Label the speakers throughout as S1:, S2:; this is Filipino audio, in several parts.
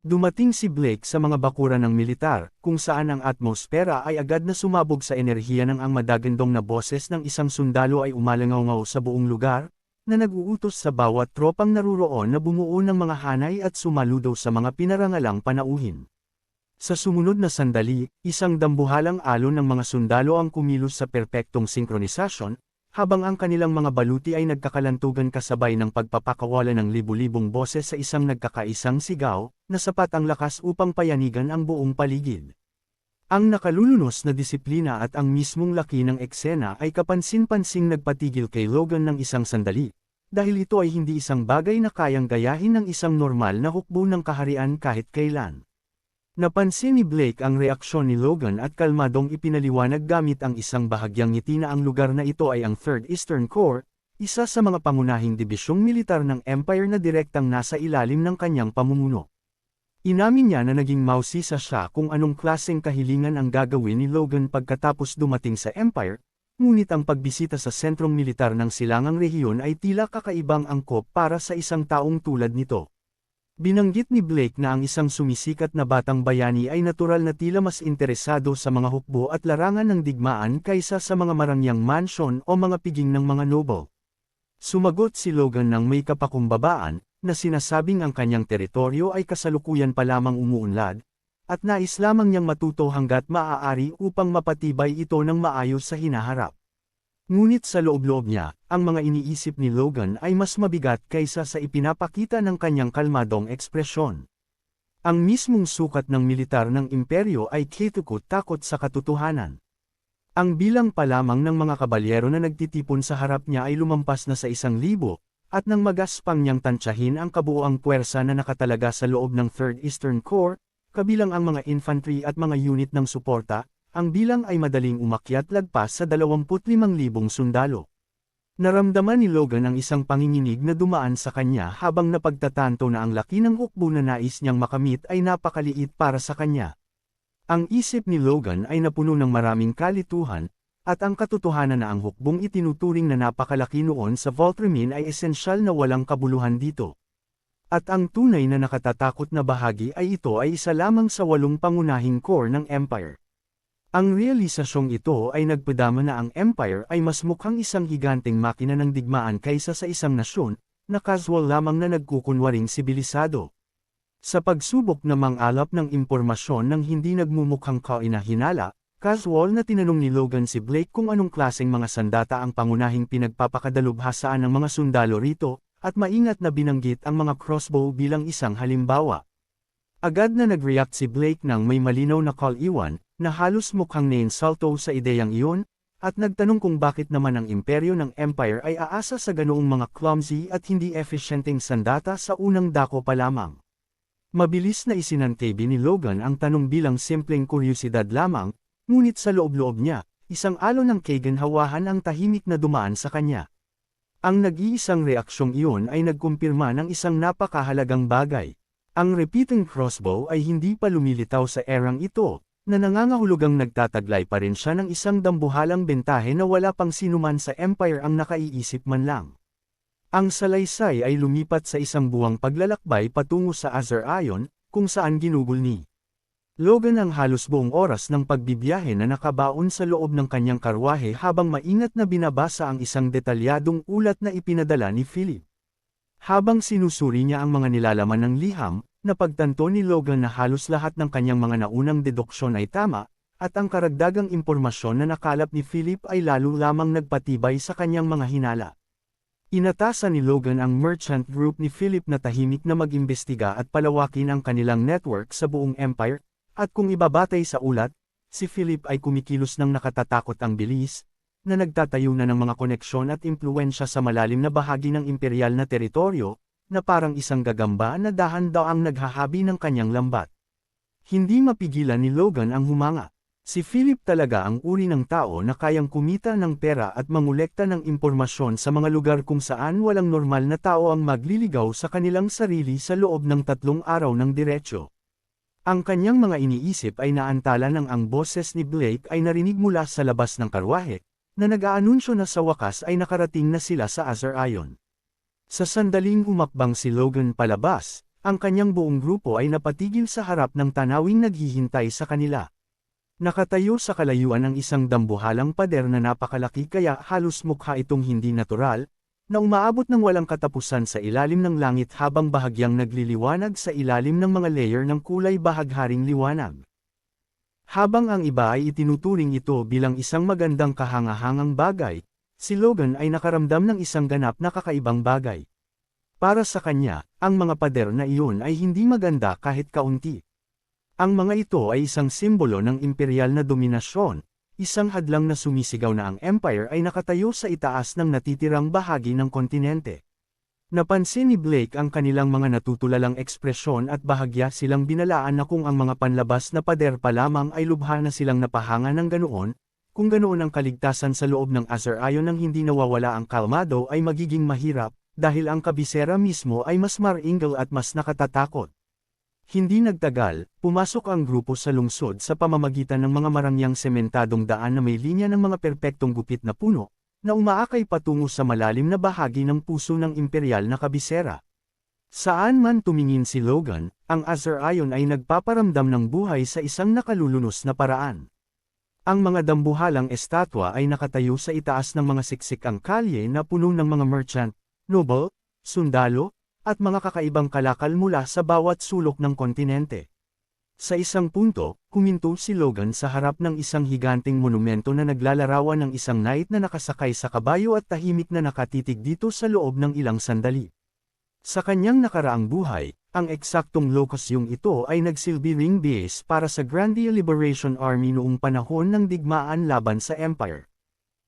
S1: Dumating si Blake sa mga bakuran ng militar, kung saan ang atmosfera ay agad na sumabog sa enerhiya ng ang madagandong na boses ng isang sundalo ay umalangaw-ngaw sa buong lugar, na nag-uutos sa bawat tropang naruroon na bumuo ng mga hanay at sumaludo sa mga pinarangalang panauhin. Sa sumunod na sandali, isang dambuhalang alon ng mga sundalo ang kumilos sa perpektong sinkronisasyon, habang ang kanilang mga baluti ay nagkakalantugan kasabay ng pagpapakawala ng libu-libong boses sa isang nagkakaisang sigaw, na sapat ang lakas upang payanigan ang buong paligid. Ang nakalulunos na disiplina at ang mismong laki ng eksena ay kapansin-pansing nagpatigil kay Logan ng isang sandali, dahil ito ay hindi isang bagay na kayang gayahin ng isang normal na hukbo ng kaharian kahit kailan. Napansin ni Blake ang reaksyon ni Logan at kalmadong ipinaliwanag gamit ang isang bahagyang ngiti na ang lugar na ito ay ang 3rd Eastern Corps, isa sa mga pangunahing dibisyong militar ng Empire na direktang nasa ilalim ng kanyang pamumuno. Inamin niya na naging mausisa siya kung anong klaseng kahilingan ang gagawin ni Logan pagkatapos dumating sa Empire, ngunit ang pagbisita sa sentrong militar ng silangang rehiyon ay tila kakaibang angkop para sa isang taong tulad nito. Binanggit ni Blake na ang isang sumisikat na batang bayani ay natural na tila mas interesado sa mga hukbo at larangan ng digmaan kaysa sa mga marangyang mansyon o mga piging ng mga noble. Sumagot si Logan ng may kapakumbabaan, na sinasabing ang kanyang teritoryo ay kasalukuyan pa lamang umuunlad, at nais lamang niyang matuto hanggat maaari upang mapatibay ito ng maayos sa hinaharap. Ngunit sa loob-loob niya, ang mga iniisip ni Logan ay mas mabigat kaysa sa ipinapakita ng kanyang kalmadong ekspresyon. Ang mismong sukat ng militar ng imperyo ay takot sa katotohanan. Ang bilang pa lamang ng mga kabalyero na nagtitipon sa harap niya ay lumampas na sa 1,000, at nang magaspang niyang tansyahin ang kabuoang puwersa na nakatalaga sa loob ng 3rd Eastern Corps, kabilang ang mga infantry at mga unit ng suporta, ang bilang ay madaling umakyat lagpas sa 25,000 sundalo. Naramdaman ni Logan ang isang panginginig na dumaan sa kanya habang napagtatanto na ang laki ng hukbo na nais niyang makamit ay napakaliit para sa kanya. Ang isip ni Logan ay napuno ng maraming kalituhan, at ang katotohanan na ang hukbong itinuturing na napakalaki noon sa Voltremin ay esensyal na walang kabuluhan dito. At ang tunay na nakatatakot na bahagi ay ito ay isa lamang sa 8 pangunahing core ng Empire. Ang realisasyong ito ay nagpadama na ang Empire ay mas mukhang isang higanteng makina ng digmaan kaysa sa isang nasyon, na casual lamang na nagkukunwaring sibilisado. Sa pagsubok na mangalap ng impormasyon ng hindi nagmumukhang kainahinala, casual na tinanong ni Logan si Blake kung anong klaseng mga sandata ang pangunahing pinagpapakadalubhasaan ng mga sundalo rito, at maingat na binanggit ang mga crossbow bilang isang halimbawa. Agad na nag-react si Blake nang may malinaw na call-iwan, na halos mukhang neinsulto sa ideyang iyon, at nagtanong kung bakit naman ang imperyo ng Empire ay aasa sa ganoong mga clumsy at hindi efficienteng sandata sa unang dako pa lamang. Mabilis na isinantabi ni Logan ang tanong bilang simpleng kuryosidad lamang, ngunit sa loob-loob niya, isang alon ng kaginhawahan ang tahimik na dumaan sa kanya. Ang nag-iisang reaksyong iyon ay nagkumpirma ng isang napakahalagang bagay. Ang repeating crossbow ay hindi pa lumilitaw sa erang ito, na nangangahulugang nagtataglay pa rin siya ng isang dambuhalang bentahe na wala pang sinuman sa Empire ang nakaiisip man lang. Ang salaysay ay lumipat sa isang buwang paglalakbay patungo sa Azar Ion, kung saan ginugol ni Logan ang halos buong oras ng pagbibiyahe na nakabaon sa loob ng kanyang karwahe habang maingat na binabasa ang isang detalyadong ulat na ipinadala ni Philip. Habang sinusuri niya ang mga nilalaman ng liham, napagtanto ni Logan na halos lahat ng kanyang mga naunang deduksyon ay tama, at ang karagdagang impormasyon na nakalap ni Philip ay lalo lamang nagpatibay sa kanyang mga hinala. Inatasan ni Logan ang merchant group ni Philip na tahimik na mag-imbestiga at palawakin ang kanilang network sa buong Empire, at kung ibabatay sa ulat, si Philip ay kumikilos ng nakatatakot ang bilis, na nagtatayo na ng mga koneksyon at impluwensya sa malalim na bahagi ng imperial na teritoryo, na parang isang gagamba na dahan-daang naghahabi ng kanyang lambat. Hindi mapigilan ni Logan ang humanga. Si Philip talaga ang uri ng tao na kayang kumita ng pera at mangolekta ng impormasyon sa mga lugar kung saan walang normal na tao ang magliligaw sa kanilang sarili sa loob ng 3 araw ng diretsyo. Ang kanyang mga iniisip ay naantala nang ang boses ni Blake ay narinig mula sa labas ng karwahe, na nag-aanunsyo na sa wakas ay nakarating na sila sa Azar Ion. Sa sandaling humakbang si Logan palabas, Ang kanyang buong grupo ay napatigil sa harap ng tanawing naghihintay sa kanila. Nakatayo sa kalayuan ng isang dambuhalang pader na napakalaki kaya halos mukha itong hindi natural, na umaabot ng walang katapusan sa ilalim ng langit habang bahagyang nagliliwanag sa ilalim ng mga layer ng kulay bahagharing liwanag. Habang ang iba ay itinuturing ito bilang isang magandang kahangahangang bagay, si Logan ay nakaramdam ng isang ganap na kakaibang bagay. Para sa kanya, ang mga pader na iyon ay hindi maganda kahit kaunti. Ang mga ito ay isang simbolo ng imperial na dominasyon, isang hadlang na sumisigaw na ang empire ay nakatayo sa itaas ng natitirang bahagi ng kontinente. Napansin ni Blake ang kanilang mga natutulalang ekspresyon at bahagya silang binalaan na kung ang mga panlabas na pader pa lamang ay lubha na silang napahanga ng ganoon, kung ganoon ang kaligtasan sa loob ng Azur Ion nang hindi nawawala ang kalmado ay magiging mahirap, dahil ang kabisera mismo ay mas maringal at mas nakatatakot. Hindi nagtagal, pumasok ang grupo sa lungsod sa pamamagitan ng mga marangyang sementadong daan na may linya ng mga perpektong gupit na puno, na umaakay patungo sa malalim na bahagi ng puso ng imperial na kabisera. Saan man tumingin si Logan, ang Azur Ion ay nagpaparamdam ng buhay sa isang nakalulunos na paraan. Ang mga dambuhalang estatwa ay nakatayo sa itaas ng mga siksik ang kalye na puno ng mga merchant, noble, sundalo, at mga kakaibang kalakal mula sa bawat sulok ng kontinente. Sa isang punto, huminto si Logan sa harap ng isang higanting monumento na naglalarawan ng isang knight na nakasakay sa kabayo at tahimik na nakatitig dito sa loob ng ilang sandali. Sa kanyang nakaraang buhay, ang eksaktong lokasyong ito ay nagsilbi ring base para sa Grandia Liberation Army noong panahon ng digmaan laban sa Empire.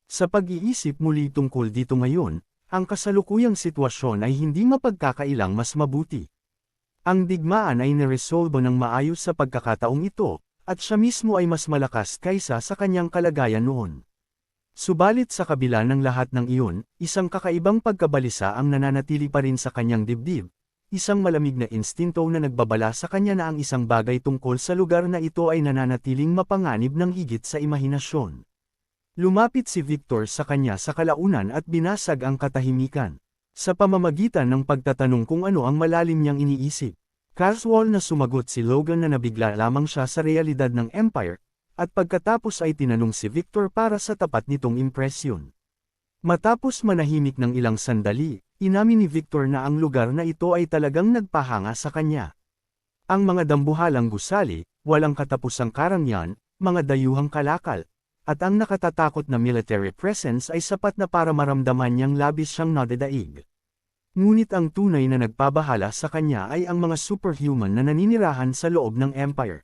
S1: Sa pag-iisip muli tungkol dito ngayon, ang kasalukuyang sitwasyon ay hindi mapagkakailang mas mabuti. Ang digmaan ay naresolbo ng maayos sa pagkakataong ito, at siya mismo ay mas malakas kaysa sa kanyang kalagayan noon. Subalit sa kabila ng lahat ng iyon, isang kakaibang pagkabalisa ang nananatili pa rin sa kanyang dibdib, isang malamig na instinto na nagbabala sa kanya na ang isang bagay tungkol sa lugar na ito ay nananatiling mapanganib ng higit sa imahinasyon. Lumapit si Victor sa kanya sa kalaunan at binasag ang katahimikan. Sa pamamagitan ng pagtatanong kung ano ang malalim niyang iniisip, casual na sumagot si Logan na nabigla lamang siya sa realidad ng Empire, at pagkatapos ay tinanong si Victor para sa tapat nitong impresyon. Matapos manahimik ng ilang sandali, inamin ni Victor na ang lugar na ito ay talagang nagpahanga sa kanya. Ang mga dambuhalang gusali, walang katapusang karangyan, mga dayuhang kalakal, at ang nakatatakot na military presence ay sapat na para maramdaman niyang labis siyang nadadaig. Ngunit ang tunay na nagpabahala sa kanya ay ang mga superhuman na naninirahan sa loob ng Empire.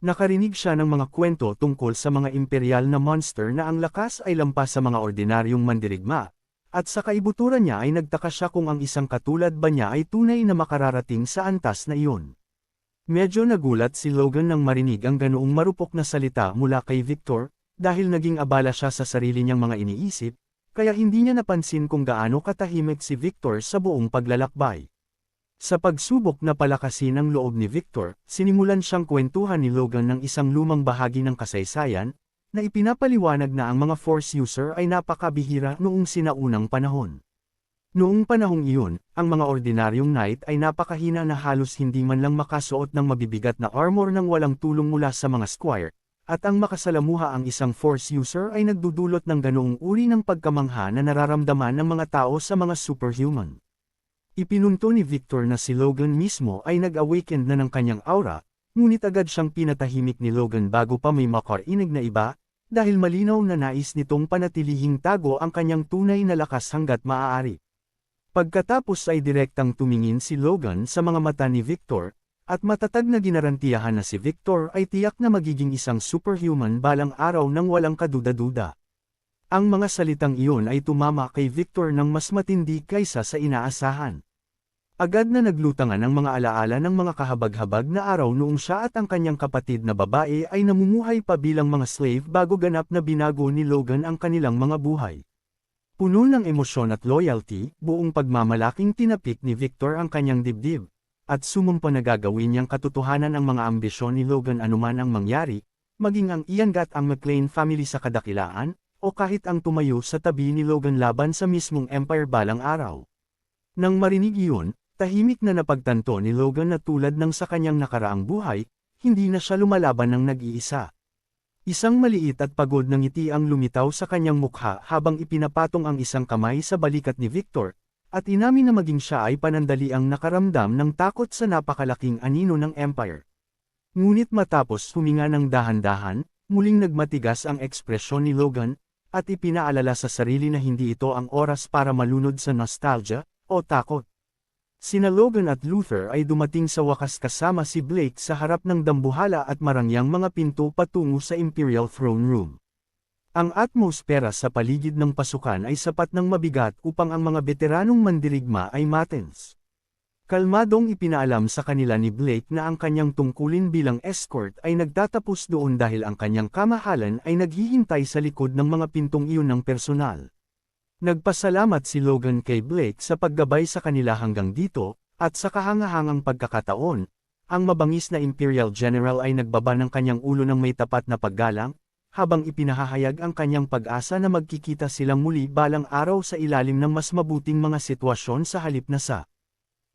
S1: Nakarinig siya ng mga kwento tungkol sa mga imperial na monster na ang lakas ay lampas sa mga ordinaryong mandirigma, at sa kaibuturan niya ay nagtaka siya kung ang isang katulad ba niya ay tunay na makararating sa antas na iyon. Medyo nagulat si Logan nang marinig ang ganoong marupok na salita mula kay Victor, dahil naging abala siya sa sarili niyang mga iniisip, kaya hindi niya napansin kung gaano katahimik si Victor sa buong paglalakbay. Sa pagsubok na palakasin ang loob ni Victor, sinimulan siyang kwentuhan ni Logan ng isang lumang bahagi ng kasaysayan, na ipinapaliwanag na ang mga Force user ay napakabihira noong sinaunang panahon. Noong panahong iyon, ang mga ordinaryong knight ay napakahina na halos hindi man lang makasuot ng mabibigat na armor nang walang tulong mula sa mga squire, at ang makasalamuha ang isang Force user ay nagdudulot ng ganoong uri ng pagkamangha na nararamdaman ng mga tao sa mga superhuman. Ipinunto ni Victor na si Logan mismo ay nag-awakened na ng kanyang aura, ngunit agad siyang pinatahimik ni Logan bago pa may makarinig na iba, dahil malinaw na nais nitong panatilihing tago ang kanyang tunay na lakas hanggat maaari. Pagkatapos ay direktang tumingin si Logan sa mga mata ni Victor, at matatag na ginarantiyahan na si Victor ay tiyak na magiging isang superhuman balang araw nang walang kaduda-duda. Ang mga salitang iyon ay tumama kay Victor ng mas matindi kaysa sa inaasahan. Agad na naglutangan ang mga alaala ng mga kahabag-habag na araw noong siya at ang kanyang kapatid na babae ay namumuhay pa bilang mga slave bago ganap na binago ni Logan ang kanilang mga buhay. Puno ng emosyon at loyalty, buong pagmamalaking tinapik ni Victor ang kanyang dibdib, at sumumpa na gagawin niyang katotohanan ang mga ambisyon ni Logan anuman ang mangyari, maging ang iyangat ang McLean family sa kadakilaan, o kahit ang tumayo sa tabi ni Logan laban sa mismong Empire balang araw. Nang marinig iyon, Tahimik na napagtanto ni Logan na tulad ng sa kanyang nakaraang buhay, hindi na siya lumalaban ng nag-iisa. Isang maliit at pagod na ngiti ang lumitaw sa kanyang mukha habang ipinapatong ang isang kamay sa balikat ni Victor, at inamin na maging siya ay panandaliang nakaramdam ng takot sa napakalaking anino ng Empire. Ngunit matapos huminga ng dahan-dahan, muling nagmatigas ang ekspresyon ni Logan, at ipinaalala sa sarili na hindi ito ang oras para malunod sa nostalgia o takot. Sina Logan at Luther ay dumating sa wakas kasama si Blake sa harap ng dambuhala at marangyang mga pinto patungo sa Imperial Throne Room. Ang atmosfera sa paligid ng pasukan ay sapat ng mabigat upang ang mga veteranong mandirigma ay matens. Kalmadong ipinaalam sa kanila ni Blake na ang kanyang tungkulin bilang escort ay nagtatapos doon dahil ang kanyang kamahalan ay naghihintay sa likod ng mga pintong iyon ng personal. Nagpasalamat si Logan kay Blake sa paggabay sa kanila hanggang dito, at sa kahangahangang pagkakataon, ang mabangis na Imperial General ay nagbaba ng kanyang ulo ng may tapat na paggalang, habang ipinahahayag ang kanyang pag-asa na magkikita silang muli balang araw sa ilalim ng mas mabuting mga sitwasyon sa halip na sa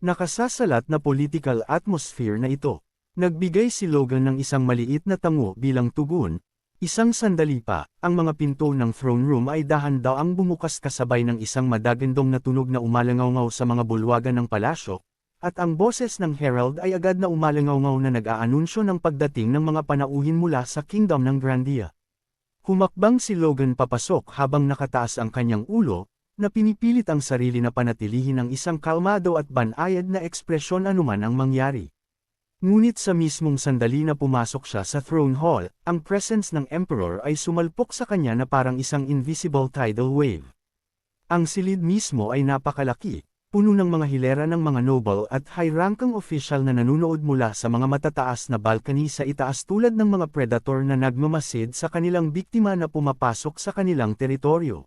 S1: nakasasalat na political atmosphere na ito. Nagbigay si Logan ng isang maliit na tango bilang tugon. Isang sandali pa, ang mga pinto ng throne room ay dahan-daang bumukas kasabay ng isang madagandong na tunog na umalangaw-ngaw sa mga bulwagan ng palasyo, at ang boses ng herald ay agad na umalangaw-ngaw na nag-aanunsyo ng pagdating ng mga panauhin mula sa kingdom ng Grandia. Humakbang si Logan papasok habang nakataas ang kanyang ulo, na pinipilit ang sarili na panatilihin ang isang kalmado at banayad na ekspresyon anuman ang mangyari. Ngunit sa mismong sandali na pumasok siya sa throne hall, ang presence ng Emperor ay sumalpok sa kanya na parang isang invisible tidal wave. Ang silid mismo ay napakalaki, puno ng mga hilera ng mga noble at high-ranking official na nanunood mula sa mga matataas na balcony sa itaas tulad ng mga predator na nagmamasid sa kanilang biktima na pumapasok sa kanilang teritoryo.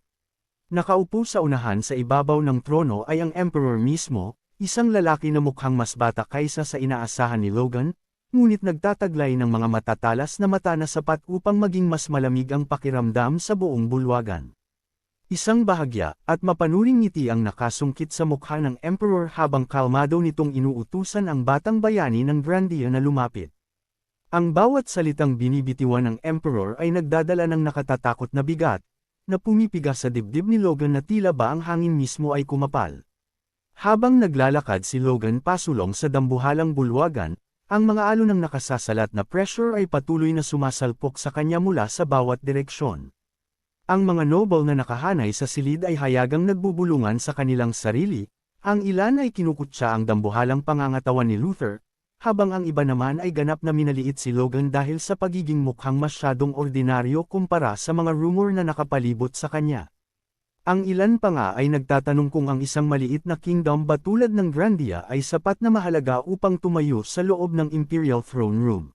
S1: Nakaupo sa unahan sa ibabaw ng trono ay ang Emperor mismo, isang lalaki na mukhang mas bata kaysa sa inaasahan ni Logan, ngunit nagtataglay ng mga matatalas na mata na sapat upang maging mas malamig ang pakiramdam sa buong bulwagan. Isang bahagya at mapanuring ngiti ang nakasungkit sa mukha ng Emperor habang kalmado nitong inuutusan ang batang bayani ng Grandia na lumapit. Ang bawat salitang binibitiwan ng Emperor ay nagdadala ng nakatatakot na bigat, na pumipiga sa dibdib ni Logan na tila ba ang hangin mismo ay kumapal. Habang naglalakad si Logan pasulong sa dambuhalang bulwagan, ang mga alon ng nakasasalat na pressure ay patuloy na sumasalpok sa kanya mula sa bawat direksyon. Ang mga noble na nakahanay sa silid ay hayagang nagbubulungan sa kanilang sarili, ang ilan ay kinukutsa ang dambuhalang pangangatawan ni Luther, habang ang iba naman ay ganap na minaliit si Logan dahil sa pagiging mukhang masyadong ordinaryo kumpara sa mga rumor na nakapalibot sa kanya. Ang ilan pa nga ay nagtatanong kung ang isang maliit na kingdom ba tulad ng Grandia ay sapat na mahalaga upang tumayo sa loob ng Imperial Throne Room.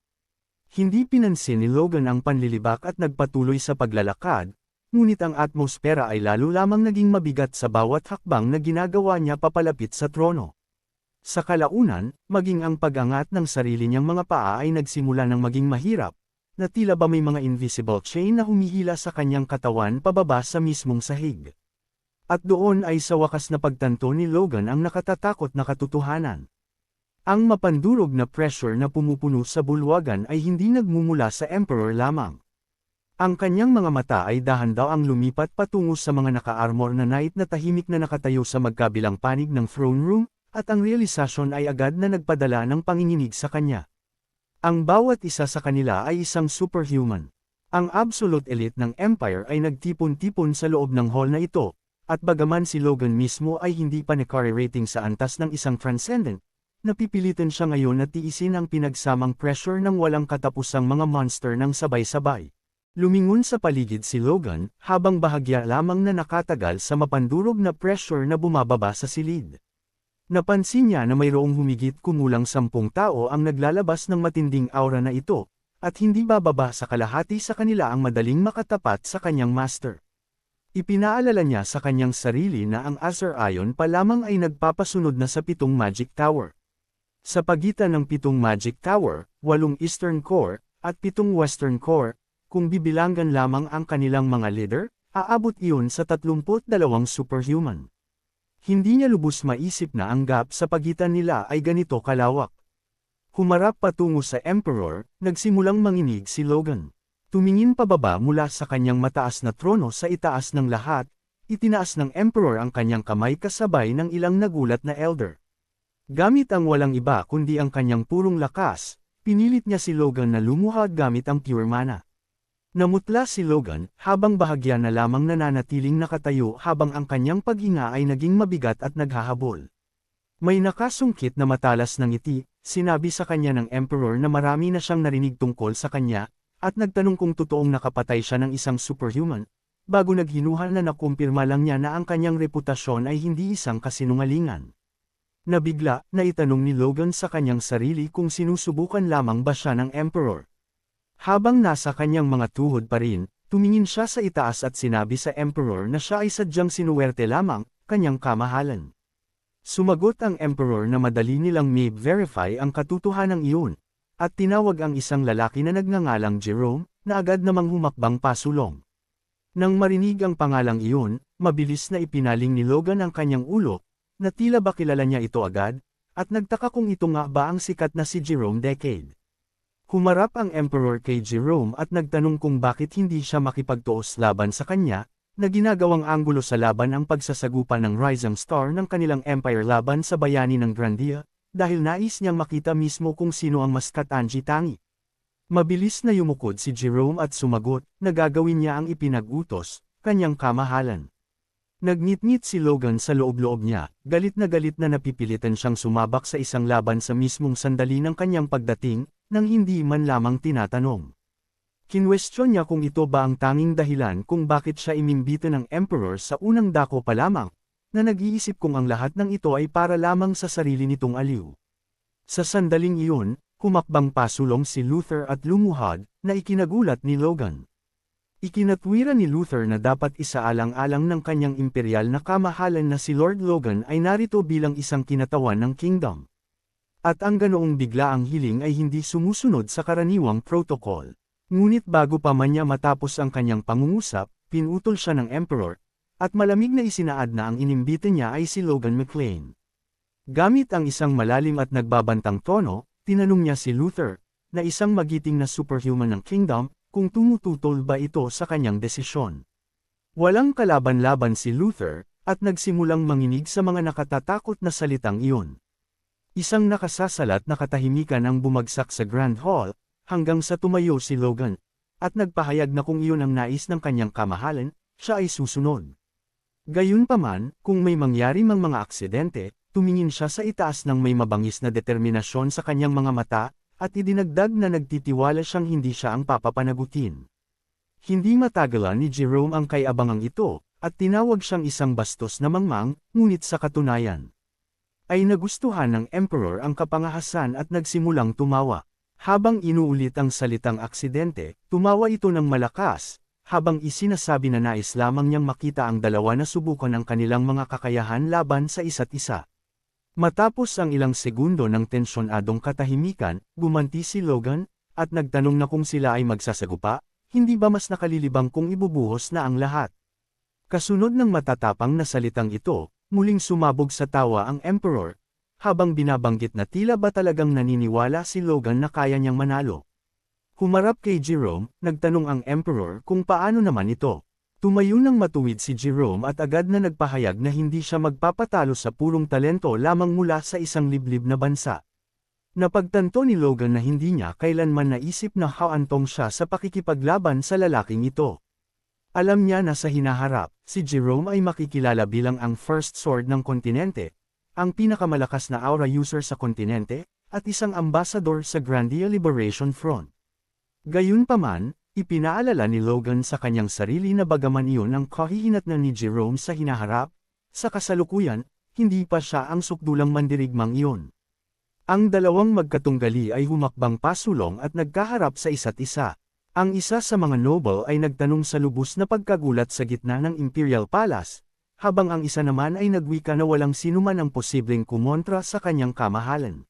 S1: Hindi pinansin ni Logan ang panlilibak at nagpatuloy sa paglalakad, ngunit ang atmosfera ay lalo lamang naging mabigat sa bawat hakbang na ginagawa niya papalapit sa trono. Sa kalaunan, maging ang pag-angat ng sarili niyang mga paa ay nagsimula ng maging mahirap, na tila ba may mga invisible chain na humihila sa kanyang katawan pababa sa mismong sahig. At doon ay sa wakas na pagtanto ni Logan ang nakatatakot na katotohanan. Ang mapandurog na pressure na pumupuno sa bulwagan ay hindi nagmumula sa Emperor lamang. Ang kanyang mga mata ay dahan-dahang lumipat patungo sa mga naka-armor na knight na tahimik na nakatayo sa magkabilang panig ng throne room, at ang realisasyon ay agad na nagpadala ng panginginig sa kanya. Ang bawat isa sa kanila ay isang superhuman. Ang absolute elite ng Empire ay nagtipon-tipon sa loob ng hall na ito, at bagaman si Logan mismo ay hindi pa nakare-rating sa antas ng isang transcendent, napipilitan siya ngayon na tiisin ang pinagsamang pressure ng walang katapusang mga monster ng sabay-sabay. Lumingon sa paligid si Logan, habang bahagya lamang na nakatagal sa mapandurog na pressure na bumababa sa silid. Napansin niya na mayroong humigit kumulang 10 tao ang naglalabas ng matinding aura na ito, at hindi bababa sa kalahati sa kanila ang madaling makatapat sa kanyang master. Ipinaalala niya sa kanyang sarili na ang Azure Ion pa lamang ay nagpapasunod na sa 7 Magic Tower. Sa pagitan ng 7 Magic Tower, 8 Eastern Core, at 7 Western Core, kung bibilangan lamang ang kanilang mga leader, aabot iyon sa 32 superhuman. Hindi niya lubos maisip na ang gap sa pagitan nila ay ganito kalawak. Humarap patungo sa Emperor, nagsimulang manginig si Logan. Tumingin pababa mula sa kanyang mataas na trono sa itaas ng lahat, itinaas ng Emperor ang kanyang kamay kasabay ng ilang nagulat na Elder. Gamit ang walang iba kundi ang kanyang purong lakas, pinilit niya si Logan na lumuhad gamit ang pure mana. Namutla si Logan, habang bahagya na lamang nananatiling nakatayo habang ang kanyang paghinga ay naging mabigat at naghahabol. May nakasungkit na matalas ng ngiti, sinabi sa kanya ng Emperor na marami na siyang narinig tungkol sa kanya, at nagtanong kung totoong nakapatay siya ng isang superhuman, bago naghinuhal na nakumpirma lang niya na ang kanyang reputasyon ay hindi isang kasinungalingan. Nabigla, na itanong ni Logan sa kanyang sarili kung sinusubukan lamang ba siya ng Emperor. Habang nasa kanyang mga tuhod pa rin, tumingin siya sa itaas at sinabi sa Emperor na siya ay sadyang sinuwerte lamang, kanyang kamahalan. Sumagot ang Emperor na madali nilang ma-verify ang katotohanan iyon, at tinawag ang isang lalaki na nagngangalang Jerome, na agad namang humakbang pasulong. Nang marinig ang pangalang iyon, mabilis na ipinaling ni Logan ang kanyang ulo, na tila ba kilala niya ito agad, at nagtaka kung ito nga ba ang sikat na si Jerome Decade. Humarap ang Emperor kay Jerome at nagtanong kung bakit hindi siya makipagtuos laban sa kanya, na ginagawang anggulo sa laban ang pagsasagupa ng Rising Star ng kanilang empire laban sa bayani ng Grandia, dahil nais niyang makita mismo kung sino ang mas katangi-tangi. Mabilis na yumukod si Jerome at sumagot, na gagawin niya ang ipinag-utos, kanyang kamahalan. Nagngit-ngit si Logan sa loob-loob niya, galit na napipilitan siyang sumabak sa isang laban sa mismong sandali ng kanyang pagdating, nang hindi man lamang tinatanong. Kinwestiyon niya kung ito ba ang tanging dahilan kung bakit siya imimbita ng Emperor sa unang dako pa lamang, na nag-iisip kung ang lahat ng ito ay para lamang sa sarili nitong aliw. Sa sandaling iyon, humakbang pasulong si Luther at lumuhad, na ikinagulat ni Logan. Ikinatwira ni Luther na dapat isaalang-alang ng kanyang imperial na kamahalan na si Lord Logan ay narito bilang isang kinatawan ng kingdom. At ang ganoong biglaang hiling ay hindi sumusunod sa karaniwang protocol. Ngunit bago pa man niya matapos ang kanyang pangungusap, pinutol siya ng Emperor, at malamig na isinaad na ang inimbita niya ay si Logan McLean. Gamit ang isang malalim at nagbabantang tono, tinanong niya si Luther, na isang magiting na superhuman ng kingdom, kung tumututol ba ito sa kanyang desisyon. Walang kalaban-laban si Luther, at nagsimulang manginig sa mga nakatatakot na salitang iyon. Isang nakasasalat na katahimikan ang bumagsak sa Grand Hall, hanggang sa tumayo si Logan, at nagpahayag na kung iyon ang nais ng kanyang kamahalan, siya ay susunod. Gayunpaman, kung may mangyari mang mga aksidente, tumingin siya sa itaas ng may mabangis na determinasyon sa kanyang mga mata, at idinagdag na nagtitiwala siyang hindi siya ang papapanagutin. Hindi matagalan ni Jerome ang kay-abangang ito, at tinawag siyang isang bastos na mangmang, ngunit sa katunayan ay nagustuhan ng Emperor ang kapangahasan at nagsimulang tumawa. Habang inuulit ang salitang aksidente, tumawa ito ng malakas, habang isinasabi na nais lamang niyang makita ang dalawa na subukan ang kanilang mga kakayahan laban sa isa't isa. Matapos ang ilang segundo ng tensyonadong katahimikan, gumanti si Logan, at nagtanong na kung sila ay magsasagupa, hindi ba mas nakalilibang kung ibubuhos na ang lahat? Kasunod ng matatapang na salitang ito, muling sumabog sa tawa ang Emperor, habang binabanggit na tila ba talagang naniniwala si Logan na kaya niyang manalo. Humarap kay Jerome, nagtanong ang Emperor kung paano naman ito. Tumayo ng matuwid si Jerome at agad na nagpahayag na hindi siya magpapatalo sa purong talento lamang mula sa isang liblib na bansa. Napagtanto ni Logan na hindi niya kailanman naisip na haantong siya sa pakikipaglaban sa lalaking ito. Alam niya na sa hinaharap, si Jerome ay makikilala bilang ang First Sword ng kontinente, ang pinakamalakas na aura user sa kontinente, at isang ambassador sa Grandia Liberation Front. Gayunpaman, ipinaalala ni Logan sa kanyang sarili na bagaman iyon ang kahihinatnan ni Jerome sa hinaharap, sa kasalukuyan, hindi pa siya ang sukdulang mandirigmang iyon. Ang dalawang magkatunggali ay humakbang pasulong at nagkaharap sa isa't isa. Ang isa sa mga noble ay nagtanong sa lubos na pagkagulat sa gitna ng Imperial Palace, habang ang isa naman ay nagwika na walang sinuman ang posibleng kumontra sa kanyang kamahalan.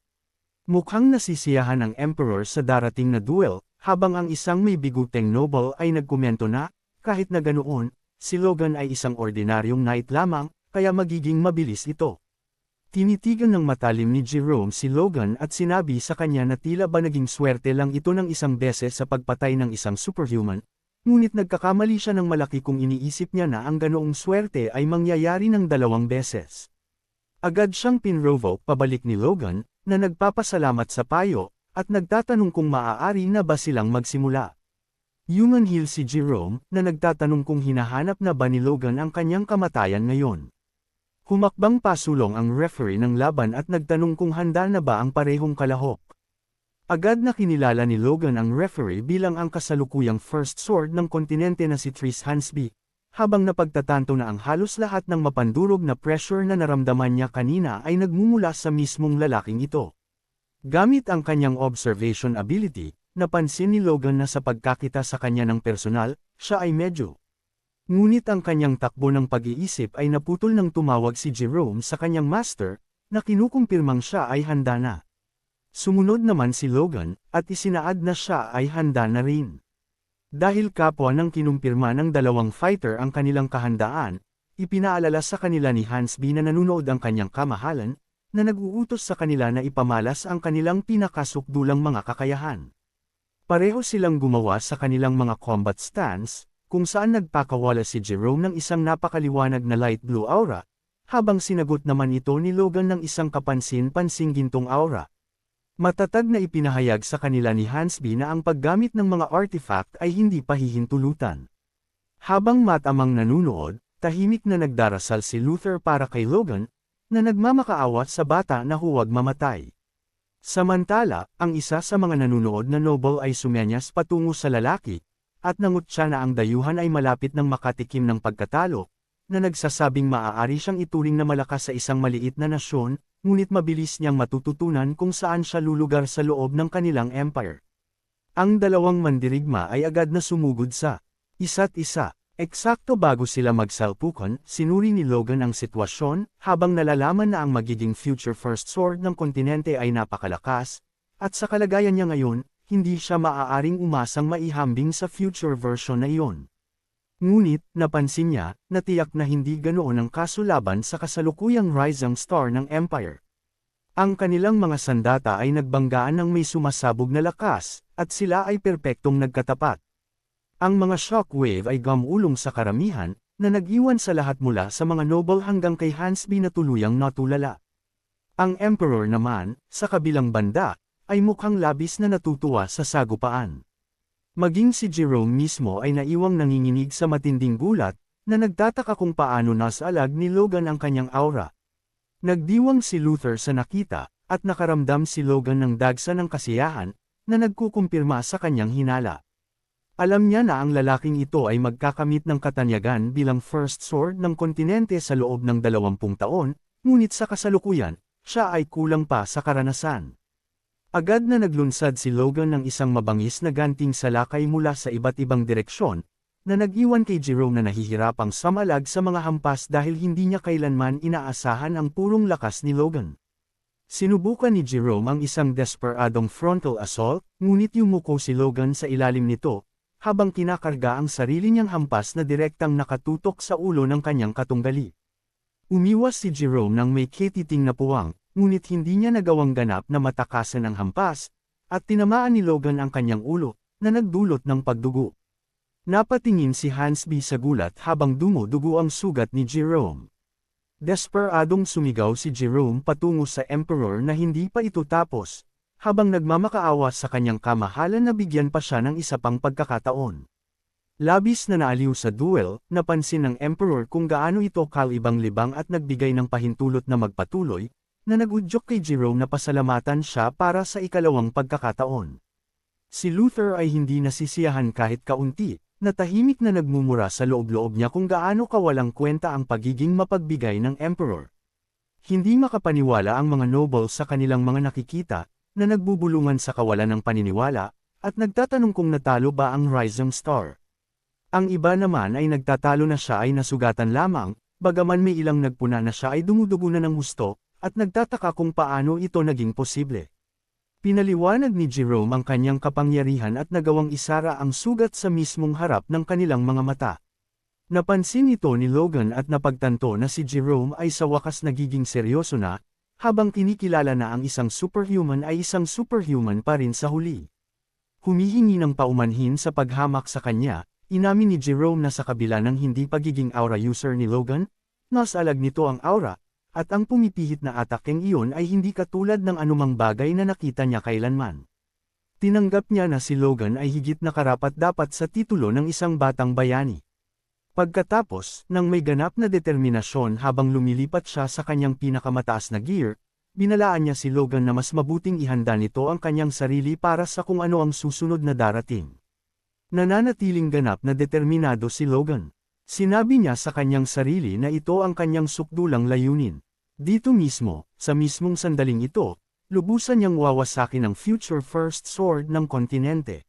S1: Mukhang nasisiyahan ang Emperor sa darating na duel, habang ang isang may biguteng noble ay nagkomento na, kahit na ganoon, si Logan ay isang ordinaryong knight lamang, kaya magiging mabilis ito. Tinitigan ng matalim ni Jerome si Logan at sinabi sa kanya na tila ba naging swerte lang ito ng isang beses sa pagpatay ng isang superhuman, ngunit nagkakamali siya ng malaki kung iniisip niya na ang ganoong swerte ay mangyayari ng 2 beses. Agad siyang pinrovoke pabalik ni Logan, na nagpapasalamat sa payo, at nagtatanong kung maaari na ba silang magsimula. Yumanhil si Jerome, na nagtatanong kung hinahanap na ba ni Logan ang kanyang kamatayan ngayon. Humakbang pasulong ang referee ng laban at nagtanong kung handa na ba ang parehong kalahok. Agad na kinilala ni Logan ang referee bilang ang kasalukuyang first sword ng kontinente na si Tris Hansby, habang napagtatanto na ang halos lahat ng mapandurog na pressure na naramdaman niya kanina ay nagmumula sa mismong lalaking ito. Gamit ang kanyang observation ability, napansin ni Logan na sa pagkakita sa kanya ng personal, siya ay medyo. Ngunit ang kanyang takbo ng pag-iisip ay naputol nang tumawag si Jerome sa kanyang master, na kinukumpirmang siya ay handa na. Sumunod naman si Logan, at isinaad na siya ay handa na rin. Dahil kapwa nang kinumpirma ng 2 fighter ang kanilang kahandaan, ipinaalala sa kanila ni Hansby na nanunood ang kanyang kamahalan, na nag-uutos sa kanila na ipamalas ang kanilang pinakasukdulang mga kakayahan. Pareho silang gumawa sa kanilang mga combat stance, kung saan nagpakawala si Jerome ng isang napakaliwanag na light blue aura, habang sinagot naman ito ni Logan ng isang kapansin-pansing gintong aura. Matatag na ipinahayag sa kanila ni Hansby na ang paggamit ng mga artifact ay hindi pahihintulutan. Habang matamang nanunood, tahimik na nagdarasal si Luther para kay Logan, na nagmamakaawa sa bata na huwag mamatay. Samantala, ang isa sa mga nanunood na noble ay sumenyas patungo sa lalaki, at nangutya na ang dayuhan ay malapit ng makatikim ng pagkatalo, na nagsasabing maaari siyang ituring na malakas sa isang maliit na nasyon, ngunit mabilis niyang matututunan kung saan siya lulugar sa loob ng kanilang empire. Ang 2 mandirigma ay agad na sumugod sa isa't isa. Eksakto bago sila magsalpukan, sinuri ni Logan ang sitwasyon, habang nalalaman na ang magiging future first sword ng kontinente ay napakalakas, at sa kalagayan niya ngayon, hindi siya maaaring umasang maihambing sa future version na iyon. Ngunit, napansin niya, na tiyak na hindi ganoon ang kaso laban sa kasalukuyang rising star ng Empire. Ang kanilang mga sandata ay nagbanggaan ng may sumasabog na lakas, at sila ay perpektong nagkatapat. Ang mga shockwave ay gumulong sa karamihan, na nag-iwan sa lahat mula sa mga noble hanggang kay Hansby na tuluyang natulala. Ang Emperor naman, sa kabilang banda, ay mukhang labis na natutuwa sa sagupaan. Maging si Jerome mismo ay naiwang nanginginig sa matinding gulat, na nagtataka kung paano nasalag ni Logan ang kanyang aura. Nagdiwang si Luther sa nakita, at nakaramdam si Logan ng dagsa ng kasiyahan, na nagkukumpirma sa kanyang hinala. Alam niya na ang lalaking ito ay magkakamit ng katanyagan bilang first sword ng kontinente sa loob ng 20 taon, ngunit sa kasalukuyan, siya ay kulang pa sa karanasan. Agad na naglunsad si Logan ng isang mabangis na ganting salakay mula sa iba't ibang direksyon, na nag-iwan kay Jerome na nahihirapang samalag sa mga hampas dahil hindi niya kailanman inaasahan ang purong lakas ni Logan. Sinubukan ni Jerome ang isang desperadong frontal assault, ngunit yumuko si Logan sa ilalim nito, habang kinakarga ang sarili niyang hampas na direktang nakatutok sa ulo ng kanyang katunggali. Umiwas si Jerome ng may ketiting na puwang, ngunit hindi niya nagawang ganap na matakasan ang hampas, at tinamaan ni Logan ang kanyang ulo, na nagdulot ng pagdugo. Napatingin si Hansby sa gulat habang dumudugo ang sugat ni Jerome. Desperadong sumigaw si Jerome patungo sa Emperor na hindi pa ito tapos, habang nagmamakaawa sa kanyang kamahalan na bigyan pa siya ng isa pang pagkakataon. Labis na naaliw sa duel, napansin ng Emperor kung gaano ito kalibang-libang at nagbigay ng pahintulot na magpatuloy, na nag-udyok kay Jerome na pasalamatan siya para sa ikalawang pagkakataon. Si Luther ay hindi nasisiyahan kahit kaunti, na tahimik na nagmumura sa loob-loob niya kung gaano kawalang kwenta ang pagiging mapagbigay ng Emperor. Hindi makapaniwala ang mga noble sa kanilang mga nakikita, na nagbubulungan sa kawalan ng paniniwala, at nagtatanong kung natalo ba ang Rising Star. Ang iba naman ay nagtatalo na siya ay nasugatan lamang, bagaman may ilang nagpuna na siya ay dumudugo na ng husto, at nagtataka kung paano ito naging posible. Pinaliwanag ni Jerome ang kanyang kapangyarihan at nagawang isara ang sugat sa mismong harap ng kanilang mga mata. Napansin ito ni Logan at napagtanto na si Jerome ay sa wakas nagiging seryoso na, habang kinikilala na ang isang superhuman ay isang superhuman pa rin sa huli. Humihingi ng paumanhin sa paghamak sa kanya, inamin ni Jerome na sa kabila ng hindi pagiging aura user ni Logan, nasalag nito ang aura, at ang pumipihit na atakeng iyon ay hindi katulad ng anumang bagay na nakita niya kailanman. Tinanggap niya na si Logan ay higit na karapat-dapat sa titulo ng isang batang bayani. Pagkatapos, nang may ganap na determinasyon habang lumilipat siya sa kanyang pinakamataas na gear, binalaan niya si Logan na mas mabuting ihanda nito ang kanyang sarili para sa kung ano ang susunod na darating. Nananatiling ganap na determinado si Logan. Sinabi niya sa kanyang sarili na ito ang kanyang sukdulang layunin. Dito mismo, sa mismong sandaling ito, lubusan niyang wawasakin ang future first sword ng kontinente.